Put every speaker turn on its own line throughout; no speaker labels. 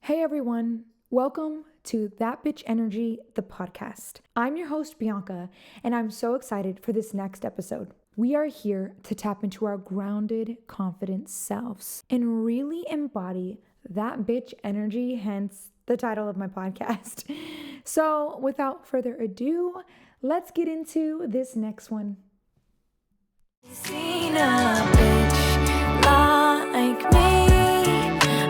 Hey everyone, welcome to That Bitch Energy, the podcast. I'm your host, Bianca, and I'm so excited for this next episode. We are here to tap into our grounded, confident selves and really embody that bitch energy, hence the title of my podcast. So without further ado, let's get into this next one. Seen a bitch like me,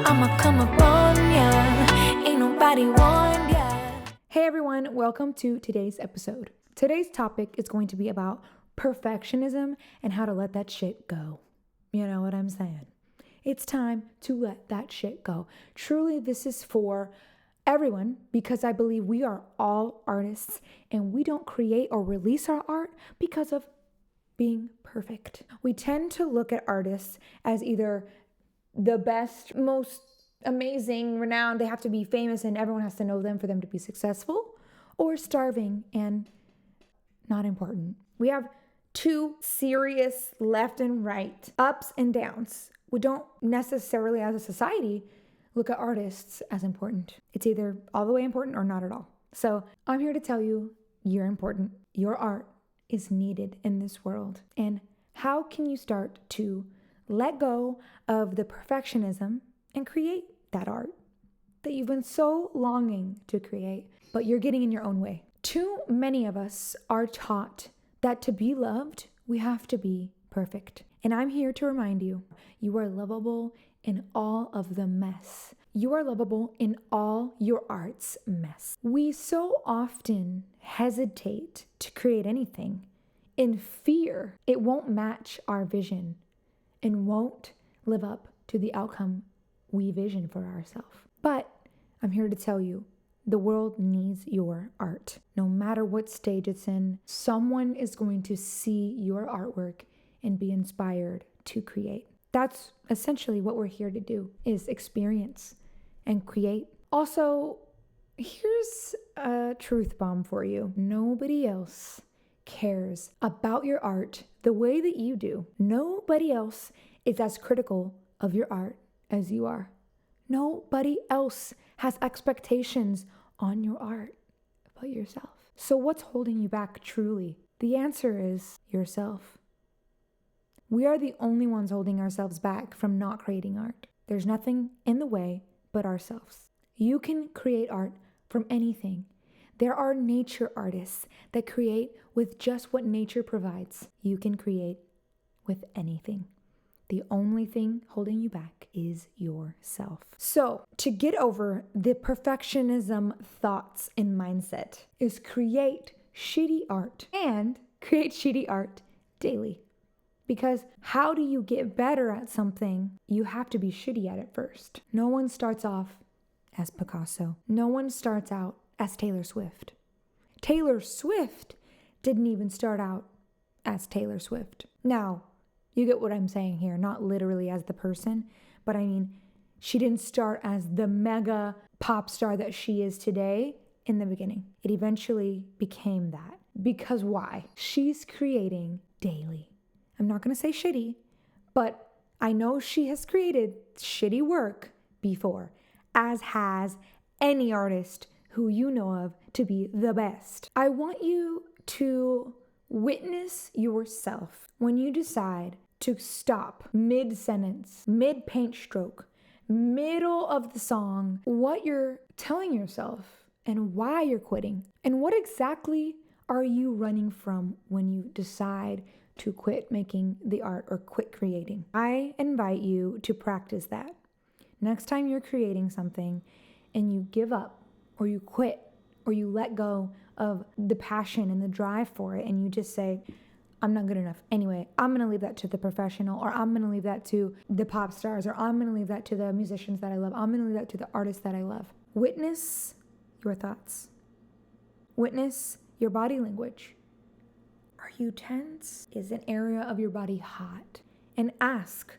I'ma come up on ya, ain't nobody warned ya. Hey everyone, welcome to today's episode. Today's topic is going to be about perfectionism and how to let that shit go. You know what I'm saying? It's time to let that shit go. Truly, this is for everyone because I believe we are all artists and we don't create or release our art because of being perfect. We tend to look at artists as either the best, most amazing, renowned, they have to be famous and everyone has to know them for them to be successful, or starving and not important. We have two serious left and right, ups and downs. We don't necessarily, as a society, look at artists as important. It's either all the way important or not at all. So I'm here to tell you, you're important. Your art is needed in this world. And how can you start to let go of the perfectionism and create that art that you've been so longing to create, but you're getting in your own way? Too many of us are taught that to be loved, we have to be perfect. And I'm here to remind you, you are lovable in all of the mess. You are lovable in all your art's mess. We so often hesitate to create anything in fear it won't match our vision and won't live up to the outcome we vision for ourselves. But I'm here to tell you, the world needs your art. No matter what stage it's in, someone is going to see your artwork and be inspired to create. That's essentially what we're here to do, is experience and create. Also, here's a truth bomb for you. Nobody else cares about your art the way that you do. Nobody else is as critical of your art as you are. Nobody else has expectations on your art but yourself. So what's holding you back truly? The answer is yourself. We are the only ones holding ourselves back from not creating art. There's nothing in the way but ourselves. You can create art from anything. There are nature artists that create with just what nature provides. You can create with anything. The only thing holding you back is yourself. So, to get over the perfectionism thoughts and mindset is create shitty art and create shitty art daily. Because how do you get better at something? You have to be shitty at it first. No one starts off as Picasso. No one starts out as Taylor Swift. Taylor Swift didn't even start out as Taylor Swift. Now, you get what I'm saying here, not literally as the person, but I mean, she didn't start as the mega pop star that she is today in the beginning. It eventually became that. Because why? She's creating daily. I'm not going to say shitty, but I know she has created shitty work before, as has any artist who you know of to be the best. I want you to witness yourself when you decide to stop mid-sentence, mid-paint stroke, middle of the song, what you're telling yourself and why you're quitting. And what exactly are you running from when you decide to quit making the art or quit creating? I invite you to practice that. Next time you're creating something and you give up or you quit or you let go of the passion and the drive for it and you just say, I'm not good enough. Anyway, I'm going to leave that to the professional, or I'm going to leave that to the pop stars, or I'm going to leave that to the musicians that I love. I'm going to leave that to the artists that I love. Witness your thoughts. Witness your body language. Are you tense? Is an area of your body hot? And ask,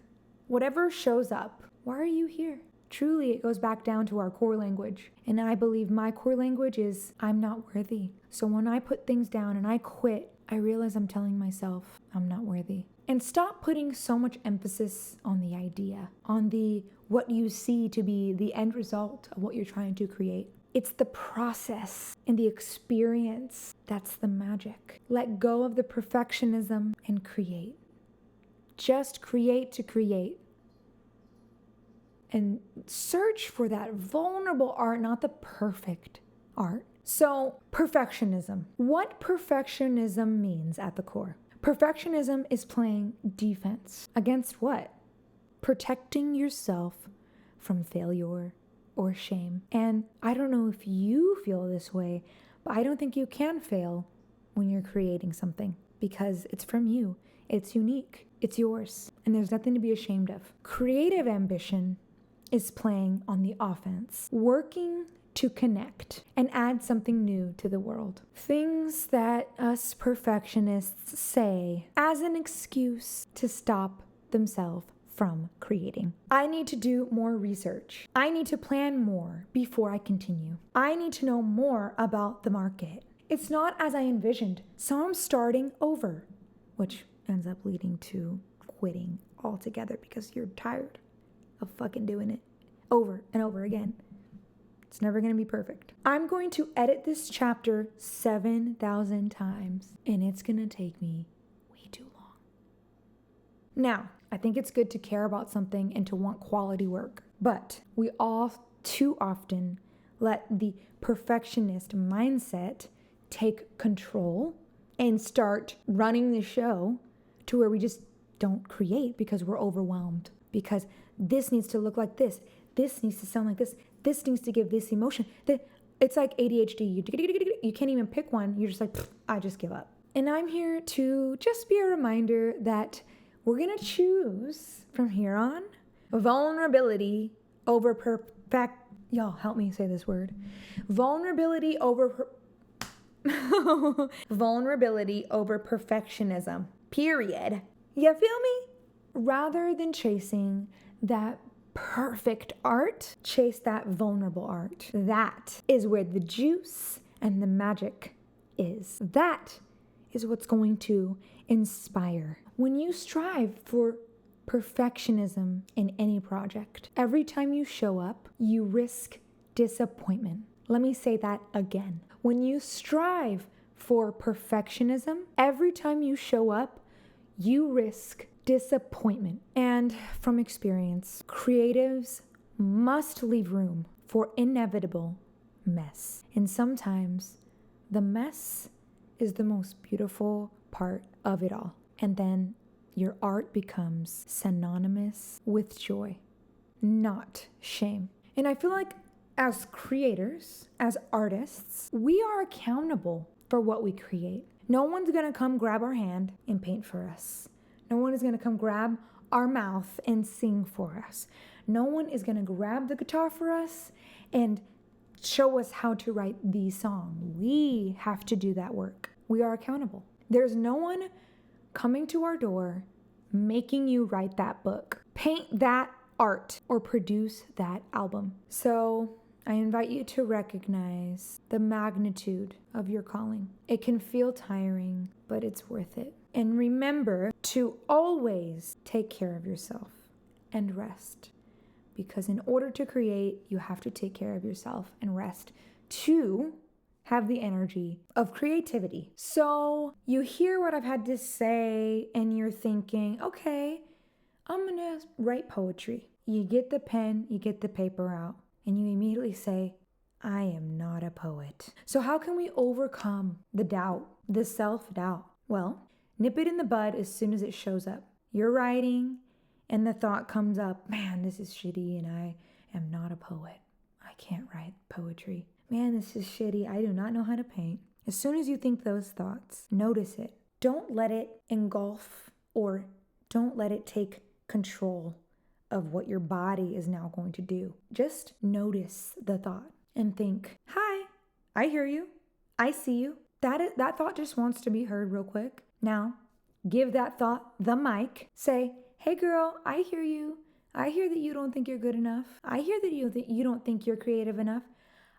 whatever shows up, why are you here? Truly, it goes back down to our core language. And I believe my core language is, I'm not worthy. So when I put things down and I quit I realize I'm telling myself I'm not worthy. And stop putting so much emphasis on the idea, on the what you see to be the end result of what you're trying to create. It's the process and the experience that's the magic. Let go of the perfectionism and create. Just create to create. And search for that vulnerable art, not the perfect art. So, perfectionism. What perfectionism means at the core? Perfectionism is playing defense. Against what? Protecting yourself from failure or shame. And I don't know if you feel this way, but I don't think you can fail when you're creating something because it's from you. It's unique. It's yours. And there's nothing to be ashamed of. Creative ambition is playing on the offense, working to connect and add something new to the world. Things that us perfectionists say as an excuse to stop themselves from creating. I need to do more research. I need to plan more before I continue. I need to know more about the market. It's not as I envisioned, so I'm starting over, which ends up leading to quitting altogether because you're tired of fucking doing it over and over again. It's never going to be perfect. I'm going to edit this chapter 7,000 times, and it's going to take me way too long. Now, I think it's good to care about something and to want quality work, but we all too often let the perfectionist mindset take control and start running the show to where we just don't create because we're overwhelmed, because this needs to look like this. This needs to sound like this. This needs to give this emotion. It's like ADHD. You can't even pick one. You're just like, I just give up. And I'm here to just be a reminder that we're going to choose from here on vulnerability over y'all help me say this word. Vulnerability over perfectionism. Period. You feel me? Rather than chasing that perfect art, chase that vulnerable art. That is where the juice and the magic is. That is what's going to inspire. When you strive for perfectionism in any project, every time you show up, you risk disappointment. Let me say that again. When you strive for perfectionism, every time you show up, you risk disappointment. And from experience, creatives must leave room for inevitable mess. And sometimes the mess is the most beautiful part of it all. And then your art becomes synonymous with joy, not shame. And I feel like as creators, as artists, we are accountable for what we create. No one's gonna come grab our hand and paint for us. No one is gonna come grab our mouth and sing for us. No one is gonna grab the guitar for us and show us how to write the song. We have to do that work. We are accountable. There's no one coming to our door making you write that book, paint that art, or produce that album. So I invite you to recognize the magnitude of your calling. It can feel tiring, but it's worth it. And remember to always take care of yourself and rest. Because in order to create, you have to take care of yourself and rest to have the energy of creativity. So you hear what I've had to say and you're thinking, okay, I'm gonna write poetry. You get the pen, you get the paper out, and you immediately say, I am not a poet. So how can we overcome the doubt, the self-doubt? Well, nip it in the bud as soon as it shows up. You're writing and the thought comes up, man, this is shitty and I am not a poet. I can't write poetry. Man, this is shitty. I do not know how to paint. As soon as you think those thoughts, notice it. Don't let it engulf or don't let it take control of what your body is now going to do. Just notice the thought and think, hi, I hear you. I see you. That thought just wants to be heard real quick. Now, give that thought the mic. Say, hey girl, I hear you. I hear that you don't think you're good enough. I hear that you don't think you're creative enough.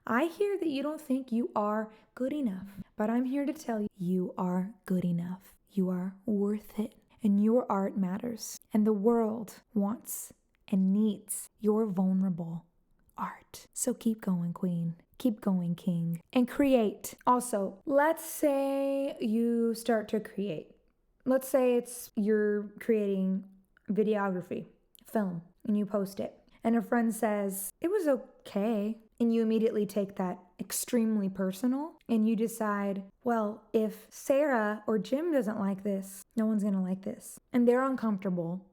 I hear that you don't think you are good enough. But I'm here to tell you, you are good enough. You are worth it. And your art matters. And the world wants and needs your vulnerable art. So keep going, queen. Keep going, king. And create. Also, let's say you start to create. Let's say you're creating videography, film, and you post it. And a friend says, it was okay. And you immediately take that extremely personal and you decide, well, if Sarah or Jim doesn't like this, no one's gonna like this. And they're uncomfortable.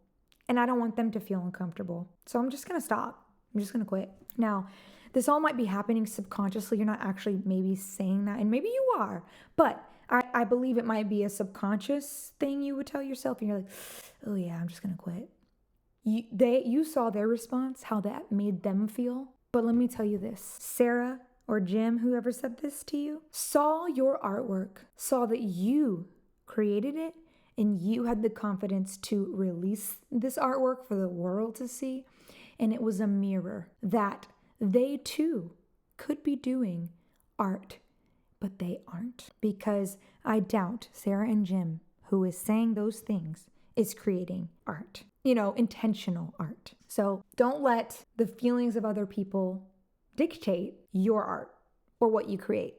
And I don't want them to feel uncomfortable. So I'm just gonna stop. I'm just gonna quit. Now, this all might be happening subconsciously. You're not actually maybe saying that, and maybe you are, but I believe it might be a subconscious thing you would tell yourself, and you're like, oh yeah, I'm just gonna quit. You saw their response, how that made them feel. But let me tell you this, Sarah or Jim, whoever said this to you, saw your artwork, saw that you created it, and you had the confidence to release this artwork for the world to see. And it was a mirror that they too could be doing art, but they aren't. Because I doubt Sarah and Jim, who is saying those things, is creating art. Intentional art. So don't let the feelings of other people dictate your art or what you create.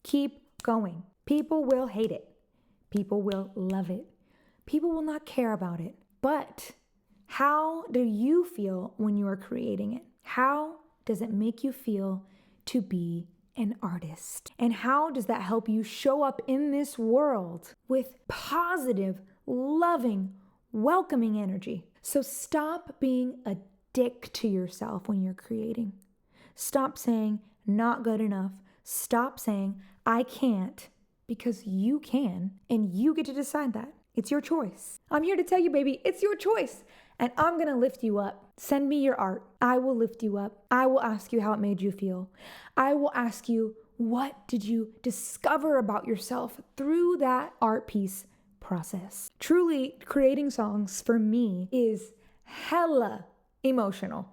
Keep going. People will hate it. People will love it. People will not care about it. But how do you feel when you are creating it? How does it make you feel to be an artist? And how does that help you show up in this world with positive, loving, welcoming energy? So stop being a dick to yourself when you're creating. Stop saying not good enough. Stop saying I can't, because you can, and you get to decide that. It's your choice. I'm here to tell you, baby, it's your choice. And I'm going to lift you up. Send me your art. I will lift you up. I will ask you how it made you feel. I will ask you, what did you discover about yourself through that art piece process? Truly, creating songs for me is hella emotional.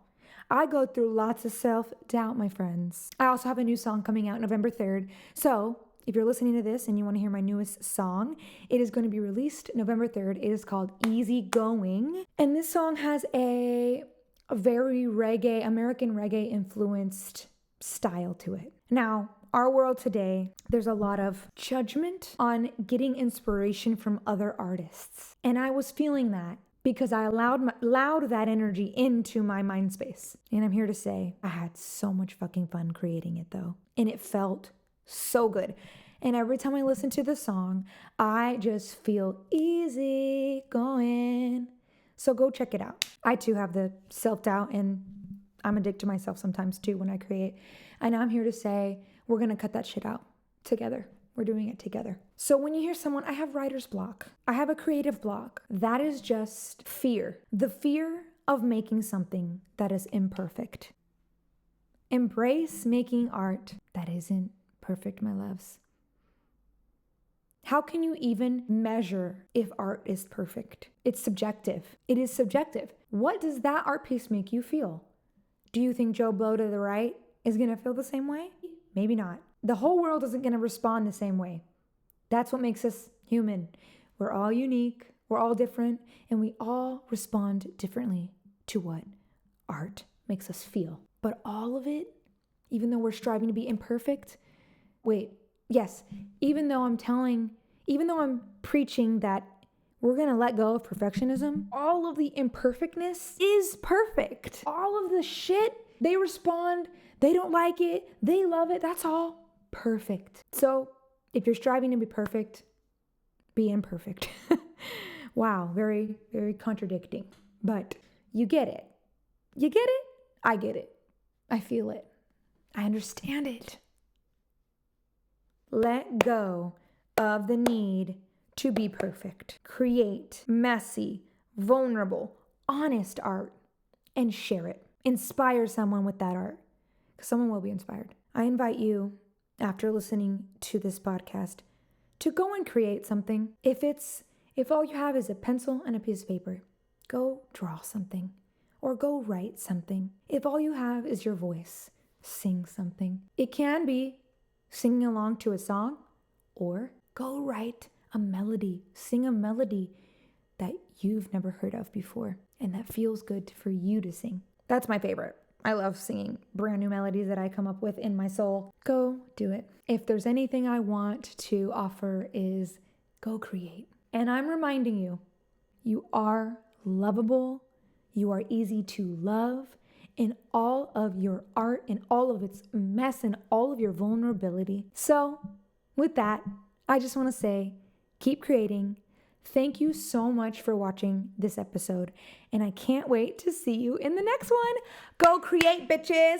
I go through lots of self-doubt, my friends. I also have a new song coming out November 3rd. So if you're listening to this and you want to hear my newest song, it is going to be released November 3rd. It is called Easy Going. And this song has a very American reggae influenced style to it. Now, our world today, there's a lot of judgment on getting inspiration from other artists. And I was feeling that because I allowed that energy into my mind space. And I'm here to say I had so much fucking fun creating it though. And it felt so good. And every time I listen to the song, I just feel easy going. So go check it out. I too have the self-doubt, and I'm addicted to myself sometimes too when I create. And I'm here to say we're going to cut that shit out together. We're doing it together. So when you hear someone, I have writer's block, I have a creative block, that is just fear. The fear of making something that is imperfect. Embrace making art that isn't perfect, my loves. How can you even measure if art is perfect? It's subjective. It is subjective. What does that art piece make you feel? Do you think Joe Blow to the right is going to feel the same way? Maybe not. The whole world isn't going to respond the same way. That's what makes us human. We're all unique, we're all different, and we all respond differently to what art makes us feel. But all of it, even though we're striving to be imperfect, even though I'm preaching that we're going to let go of perfectionism, all of the imperfectness is perfect. All of the shit, they respond, they don't like it, they love it, that's all perfect. So if you're striving to be perfect, be imperfect. Wow, very, very contradicting. But you get it. You get it? I get it. I feel it. I understand it. Let go of the need to be perfect. Create messy, vulnerable, honest art and share it. Inspire someone with that art, because someone will be inspired. I invite you, after listening to this podcast, to go and create something. If all you have is a pencil and a piece of paper, go draw something or go write something. If all you have is your voice, sing something. It can be singing along to a song, Or go write a melody, sing a melody that you've never heard of before and that feels good for you to sing. That's my favorite. I love singing brand new melodies that I come up with in my soul. Go do it. If there's anything I want to offer is go create. And I'm reminding you, you are lovable. You are easy to love in all of your art, in all of its mess, and all of your vulnerability. So with that, I just want to say, keep creating. Thank you so much for watching this episode, and I can't wait to see you in the next one. Go create, bitches!